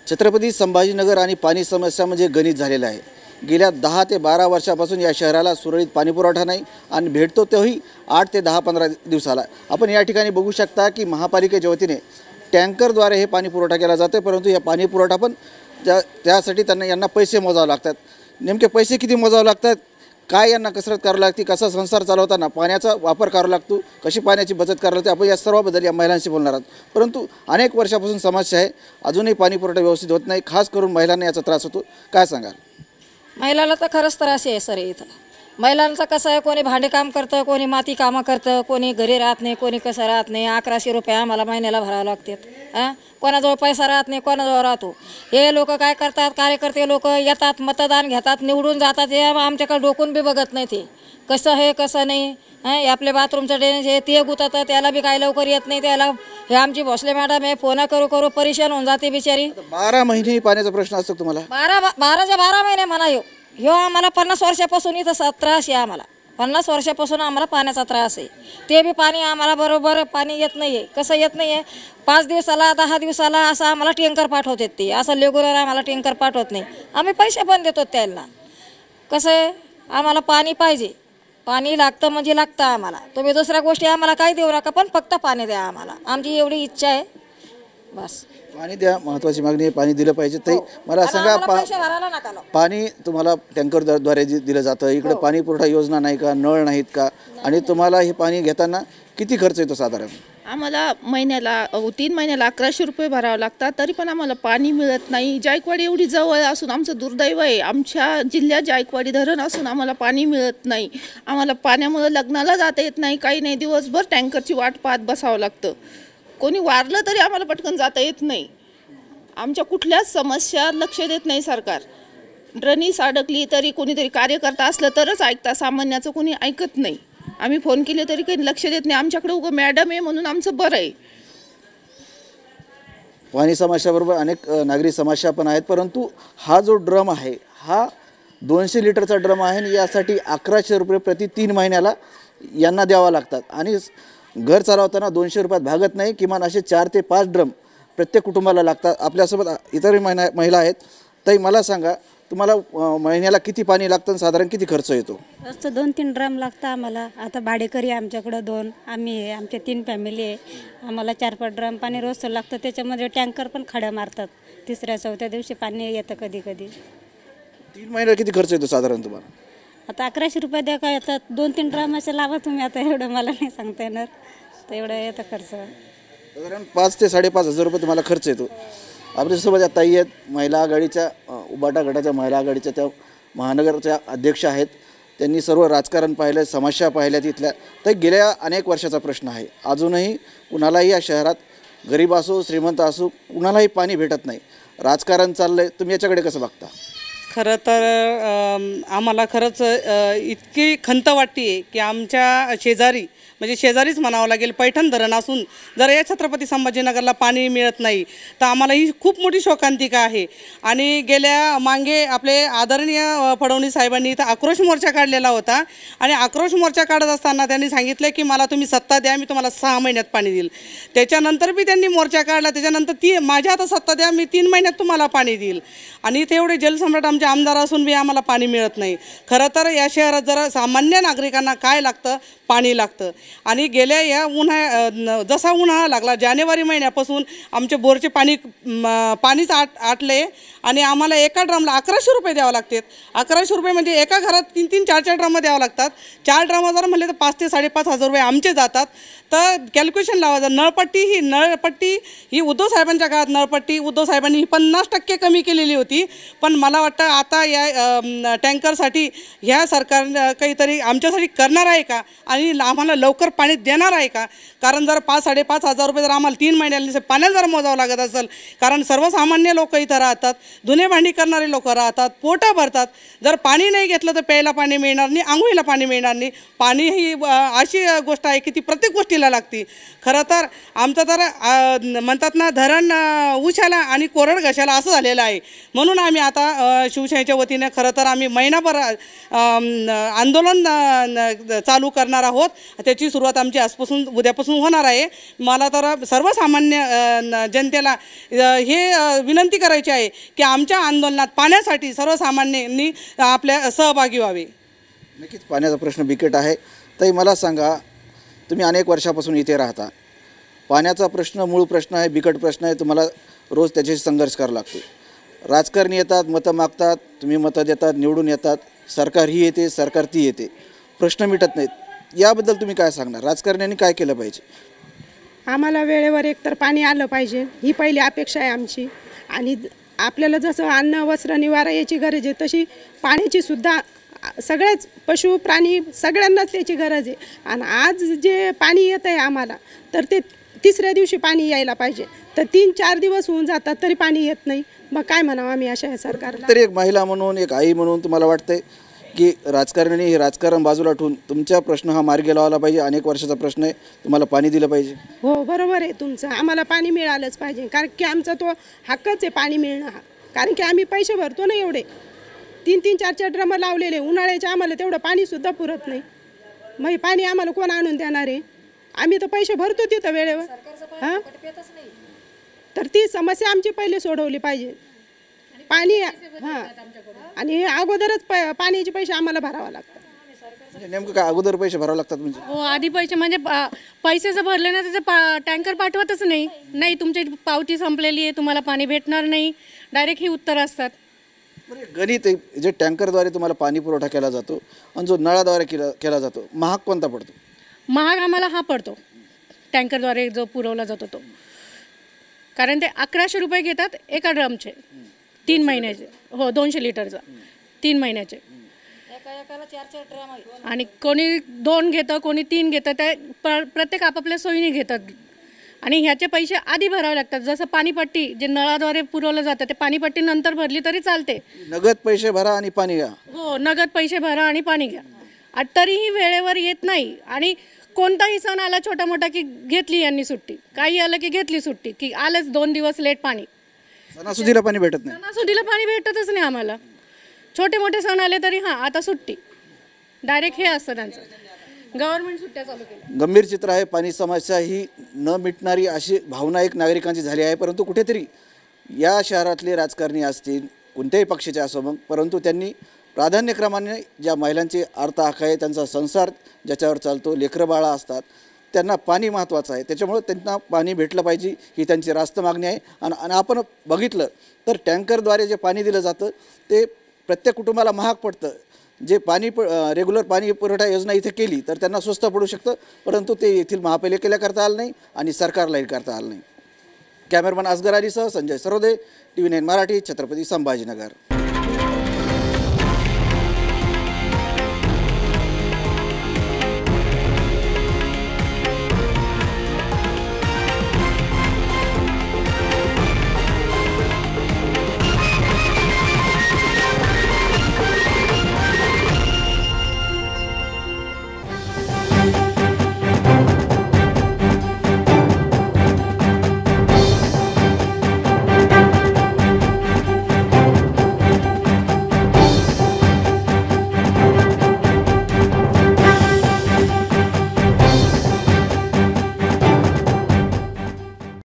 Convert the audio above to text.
छत्रपती संभाजीनगर आणि पाणी समस्या म्हणजे गणित झालेलं आहे। गेल्या 10 ते 12 वर्षापासून या शहराला सुरळीत पाणीपुरवठा नाही आणि भेटतो तेही 8 ते 10-15 दिवसाला। आपण या ठिकाणी बघू शकता की महापालिकेच्या वतीने टँकरद्वारे हे पाणी पुरवठा केला जातो, परंतु या पाणी पुरवठा पण त्यासाठी यांना पैसे मोजावे लागतात। नेमके पैसे किती मोजावे लागतात, काय यांना कसरत करावी लागते, कसा संसार चालवताना पाण्याचा वापर करावा लागतो, कशी पाण्याची बचत करावी लागते, आपण या सर्वाबद्दल या महिलांशी बोलणार आहोत। परंतु अनेक वर्षापासून समस्या आहे, अजूनही पाणी पुरवठा व्यवस्थित होत नाही, खास करून महिलांना याचा त्रास होतो। काय सांगाल? महिलाला तर खरंच त्रास आहे सर। इथं महिलांचं कसं आहे, कोणी भांडे काम करतं, कोणी माती कामं करतं, कोणी घरी राहत नाही, कोणी कसं राहत नाही। 1100 रुपये आम्हाला महिन्याला भरावं लागतात। कोणाजवळ पैसा राहत नाही, कोणाजवळ राहतो। हे लोक काय करतात, कार्यकर्ते लोक येतात, मतदान घेतात, निवडून जातात, हे आमच्याकडे डोकून बी बघत नाही ते कसं हे कसं नाही। आपले बाथरूमचं ड्रेनेज हे ते गुततं, त्याला बी काय लवकर येत नाही। त्याला हे आमची भोसले मॅडम हे फोन करू करू परेशान होऊन जाते बिचारी। 12 महिने पाण्याचा प्रश्न असतो तुम्हाला? 12 महिने म्हणा। ह्यो आम्हाला 50 वर्षापासून इथं त्रास आहे। आम्हाला 50 वर्षापासून आम्हाला पाण्याचा त्रास आहे। ते बी पाणी आम्हाला बरोबर पाणी येत नाही आहे। कसं येत नाही आहे, 5 दिवसाला 10 दिवसाला असं आम्हाला टँकर पाठवतात ते, असं रेग्युलर आम्हाला टँकर पाठवत नाही। आम्ही पैसे पण देतो त्यांना। कसं आहे, आम्हाला पाणी पाहिजे, पाणी लागतं म्हणजे लागतं आम्हाला। तुम्ही दुसऱ्या गोष्टी आम्हाला काही देऊ नका, पण फक्त पाणी द्या आम्हाला, आमची एवढी इच्छा आहे बस। पाणी द्या, महत्त्वाची मागणी आहे, पाणी दिलं पाहिजे। ताई मला सांगा, पाणी तुम्हाला टँकरद्वारे दिलं जातं, इकडे पाणी पुरवठा योजना नाही का, नळ नाहीत का, आणि तुम्हाला हे पाणी घेताना किती खर्च येतो साधारण? आम्हाला महिन्याला 3 महिन्याला 1100 रुपये भरावं लागतात, तरी पण आम्हाला पाणी मिळत नाही। जायकवाडी एवढी जवळ असून आमचं दुर्दैव आहे, आमच्या जिल्ह्यात जायकवाडी धरण असून आम्हाला पाणी मिळत नाही। आम्हाला पाण्यामुळे लग्नाला जाता येत नाही, काही नाही, दिवसभर टँकरची वाट पाहत बसावं लागतं। कोणी वारलं तरी आम्हाला पटकन जाता येत नाही। आमच्या कुठल्याच समस्या लक्ष देत नाही सरकार। ड्रेनेज अडकली तरी कोणीतरी कार्यकर्ता असलं तरच ऐकता, सामान्याचं कोणी ऐकत नाही। आम्ही फोन केले तरी काही लक्ष देत नाही। आमच्याकडे उगं मॅडम आहे म्हणून आमचं बरं आहे। पाणी समस्याबरोबर अनेक नागरी समस्या पण आहेत, परंतु हा जो ड्रम आहे हा 200 लिटरचा ड्रम आहे आणि यासाठी 1100 रुपये प्रति 3 महिन्याला यांना द्यावा लागतात। आणि घर चालवताना 200 रुपयात भागत नाही, किमान असे 4 ते 5 ड्रम प्रत्येक कुटुंबाला लागतात। आपल्यासोबत इतरही महिला आहेत। ताई मला सांगा, तुम्हाला महिन्याला किती पाणी लागतं, साधारण किती खर्च येतो? जास्त 2-3 ड्रम लागतं आम्हाला। आता भाडेकरी आमच्याकडे 2, आम्ही आहे, आमच्या 3 फॅमिली आहे, आम्हाला 4-5 ड्रम पाणी रोज लागतं। त्याच्यामध्ये टँकर पण खड्या मारतात, 3ऱ्या-4थ्या दिवशी पाणी येतं कधी कधी। 3 महिन्याला किती खर्च येतो साधारण तुम्हाला? आता 1100 रुपये द्या का येतात, 2-3 ड्रमाचे लावा तुम्ही। आता एवढं मला नाही सांगता येणार, तर एवढं येतं खर्च। साधारण 5 ते 5.5 हजार रुपये तुम्हाला खर्च येतो। आपल्यासोबत या ताई आहेत, महिला आघाडीच्या, उबाटा गटाच्या महिला आघाडीच्या त्या महानगरच्या अध्यक्ष आहेत। त्यांनी सर्व राजकारण पाहिलं, समस्या पाहिल्या तिथल्या। तर गेल्या अनेक वर्षाचा प्रश्न आहे, अजूनही कुणालाही या शहरात गरीब असो श्रीमंत असो कुणालाही पाणी भेटत नाही। राजकारण चाललंय, तुम्ही याच्याकडे कसं बघता? खरं तर आम्हाला खरंच इतकी खंत वाटते की आमच्या शेजारी, म्हणजे शेजारीच म्हणावं लागेल, पैठण धरण असून जर या छत्रपती संभाजीनगरला पाणी मिळत नाही तर आम्हाला ही खूप मोठी शोकांतिका आहे। आणि गेल्या मागे आपले आदरणीय फडणवीस साहेबांनी इथं आक्रोश मोर्चा काढलेला होता, आणि आक्रोश मोर्चा काढत असताना त्यांनी सांगितलं की मला तुम्ही सत्ता द्या, मी तुम्हाला 6 महिन्यात पाणी देईल। त्याच्यानंतर बी त्यांनी मोर्चा काढला, त्याच्यानंतर माझ्या आता सत्ता द्या, मी 3 महिन्यात तुम्हाला पाणी देईल। आणि इथे एवढे जलसम्राट आमचे आमदार असून बी आम्हाला पाणी मिळत नाही। खरं तर या शहरात जरा सामान्य नागरिकांना काय लागतं, पाणी लागतं। आणि गेल्या या जसा उन्हाळा लागला जानेवारी महिन्यापासून आमच्या बोरचे पाणीच आटले, आणि आम्हाला एका ड्रमला 1100 रुपये द्यावं लागतात। 1100 रुपये म्हणजे एका घरात 3-3, 4-4 ड्रम द्यावं लागतात। 4 ड्रम जर म्हणले तर 5 ते 5.5 हजार रुपये आमचे जातात। तर कॅल्क्युलेशन लावायचं। नळपट्टी ही उद्धव साहेबांच्या काळात नळपट्टी उद्धव साहेबांनी 50% कमी केलेली होती, पण मला वाटतं आता या टँकरसाठी ह्या सरकार काहीतरी आमच्यासाठी करणार आहे का, आणि आम्हाला लवकर पाणी देणार आहे का? कारण जर 5-5.5 हजार रुपये जर आम्हाला 3 महिन्याला पाण्याला जर मोजावं लागत असेल, कारण सर्वसामान्य लोक इथं राहतात, धुणे भांडी करणारे लोक राहतात, पोटं भरतात। जर पाणी नाही घेतलं तर प्यायला पाणी मिळणार नाही, आंघोळीला पाणी मिळणार नाही। पाणी ही अशी गोष्ट आहे की ती प्रत्येक गोष्टीला लागते। खरं तर आमचं तर म्हणतात ना, धरण उशाला आणि कोरड घशाला असं झालेलं आहे। म्हणून आम्ही आता शिवसेनेच्या वतीने खरं तर आम्ही महिनाभर आंदोलन चालू करणार आहोत. त्याची सुरुवात आमची आजपासून उद्यापासून होणार आहे. मला तर सर्वसामान्य जनतेला हे विनंती करायची आहे की आमच्या आंदोलनात पाण्यासाठी सर्वसामान्यांनी आपल्या सहभागी व्हावे. नक्कीच पाण्याचा प्रश्न बिकट आहे. ताई मला सांगा, तुम्ही अनेक वर्षापासून इथे राहता, पाण्याचा प्रश्न मूळ प्रश्न आहे, बिकट प्रश्न आहे, तुम्हाला रोज त्याच्याशी संघर्ष करावा लागतो. राजकारणी येतात, मतं मागतात, तुम्ही मतं देतात, निवडून येतात, सरकार ही येते, सरकार ती येते, प्रश्न मिटत नाहीत. याबद्दल तुम्ही काय सांगणार? राजकारण्यांनी काय केलं पाहिजे? आम्हाला वेळेवर एकतर पाणी आलं पाहिजे, ही पहिली अपेक्षा आहे आमची. आणि आपल्याला जसं अन्न वस्त्र निवारा याची गरज आहे, तशी पाण्याची सुद्धा सगळ्याच पशु प्राणी सगळ्यांनाच त्याची गरज आहे. आणि आज जे पाणी येतं आहे आम्हाला, तर ते तिसऱ्या दिवशी पाणी यायला पाहिजे, तर 3-4 दिवस होऊन जातात तरी पाणी येत नाही. मग काय म्हणावं आम्ही अशा सरकारला? तरी एक महिला म्हणून, एक आई म्हणून तुम्हाला वाटतंय की राजकारण्यांनी हे राजकारण बाजूला ठेवून तुमचा प्रश्न हा मार्गी लावला पाहिजे? अनेक वर्षाचा प्रश्न आहे, तुम्हाला पाणी दिलं पाहिजे. हो, बरोबर आहे तुमचं. आम्हाला पाणी मिळालंच पाहिजे, कारण की आमचा तो हक्कच आहे पाणी मिळणं हा. कारण की आम्ही पैसे भरतो ना, एवढे 3-3, 4-4 ड्रम लावलेले, उन्हाळ्याचे आम्हाला तेवढं पाणीसुद्धा पुरत नाही. मग हे पाणी आम्हाला कोण आणून देणार आहे? आम्ही तर पैसे भरतो तिथं वेळेवर. हां, तर ती समस्या आमची पहिले सोडवली पाहिजे. पाणी हां, आणि अगोदरच पाण्याचे पैसे आम्हाला भरावं लागतात. म्हणजे नेमकं काय अगोदर पैसे भरावे लागतात? म्हणजे हो, आधी पैसे म्हणजे पैसे जर भरले ना त्याचं टँकर पाठवतच नाही, तुमची पावती संपलेली आहे, तुम्हाला पाणी भेटणार नाही, डायरेक्ट ही उत्तर असतात. बरं, गणित आहे, जे टँकरद्वारे तुम्हाला पाणी पुरवठा केला जातो आणि जो नळाद्वारे केला जातो, महाग कोणता पडतो? महाग आम्हाला हा पडतो, टँकरद्वारे जो पुरवला जातो तो. कारण ते 1100 रुपये घेतात एका ड्रमचे, 3 महिन्याचे. हो, 200 लिटरचा 3 महिन्याचे. एकाला 4-4 ड्रम आहे. आणि कोणी 2 घेतं, कोणी 3 घेतं, ते प्रत्येक आपापल्या सोयीने घेतात. आणि ह्याचे पैसे आधी भरावे लागतात. जसं पाणीपट्टी जे नळाद्वारे पुरवलं जातं, ते पाणीपट्टी नंतर भरली तरी चालते. नगद पैसे भरा आणि पाणी घ्या. हो, नगद पैसे भरा आणि पाणी घ्या. तरीही वेळेवर येत नाही. आणि कोणताही सण आला छोटा मोठा की घेतली यांनी सुट्टी, काही आलं की घेतली सुट्टी, की आलंच 2 दिवस लेट पाणी. सणासुदीला पाणी भेटत नाही. सणासुदीला पाणी भेटतच नाही आम्हाला. छोटे मोठे सण आले तरी हां आता सुट्टी, डायरेक्ट हे असतं त्यांचं. गव्हर्नमेंट सुट्ट्या चालू केल्या. गंभीर चित्र आहे. पाणी समस्या ही न मिटणारी अशी भावना एक नागरिकांची झाली आहे. परंतु कुठेतरी या शहरातले राजकारणी असतील, कोणत्याही पक्षाचे असो मग, परंतु त्यांनी प्राधान्यक्रमाने ज्या महिलांची अर्थहाक आहे, त्यांचा संसार ज्याच्यावर चालतो, लेकरं बाळा असतात, त्यांना पाणी महत्त्वाचं आहे. त्याच्यामुळे त्यांना पाणी भेटलं पाहिजे ही त्यांची रास्त मागणी आहे. आणि आपण बघितलं तर टँकरद्वारे जे पाणी दिलं जातं ते प्रत्येक कुटुंबाला महाग पडतं. जे रेग्युलर पाणी पुरवठा योजना इथे केली तर त्यांना स्वस्त पडू शकतं, परंतु ते येथील महापालिकेला करता आलं नाही आणि सरकारलाही करता आलं नाही. कॅमेरामन असगर अलीसह संजय सरोदे, TV9 मराठी, छत्रपती संभाजीनगर.